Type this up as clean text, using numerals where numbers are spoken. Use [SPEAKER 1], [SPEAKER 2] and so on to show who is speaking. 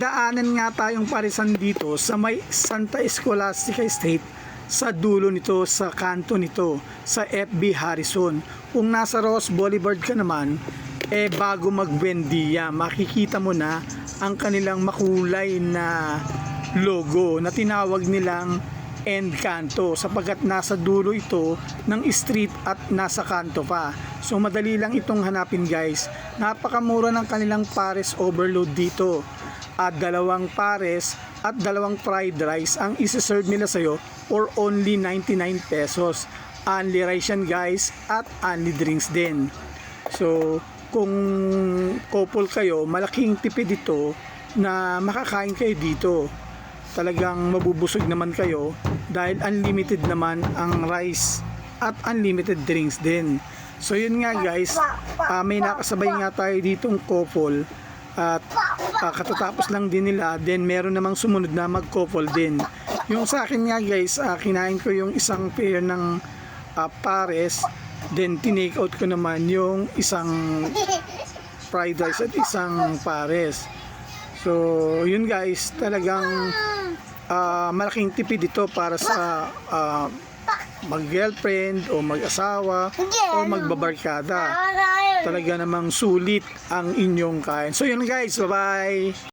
[SPEAKER 1] Daanan nga tayong parisan dito sa may Santa Escolastica Estate, sa dulo nito, sa kanto nito, sa FB Harrison. Kung nasa Ross Boulevard ka naman, bago mag-Buendia, makikita mo na ang kanilang makulay na logo na tinawag nilang Encanto, sapagkat nasa dulo ito ng street at nasa kanto pa. So madali lang itong hanapin guys. Napakamura ng kanilang pares overload dito. At 2 pares at 2 fried rice ang isi-serve nila sa'yo for only 99 pesos. Only rice yan guys, at only drinks din. So kung couple kayo, malaking tipid ito na makakain kayo dito. Talagang mabubusog naman kayo dahil unlimited naman ang rice at unlimited drinks din. So yun nga guys, may nakasabay nga tayo ditong couple at katatapos lang din nila, then meron namang sumunod na mag-couple din. Yung sa akin nga guys, kinain ko yung isang pair ng pares, then tinake out ko naman yung isang fried rice at isang pares. So yun guys, talagang malaking tipid ito para sa mag-girlfriend o mag-asawa o magbabarkada. Talaga namang sulit ang inyong kain. So yun guys, bye bye.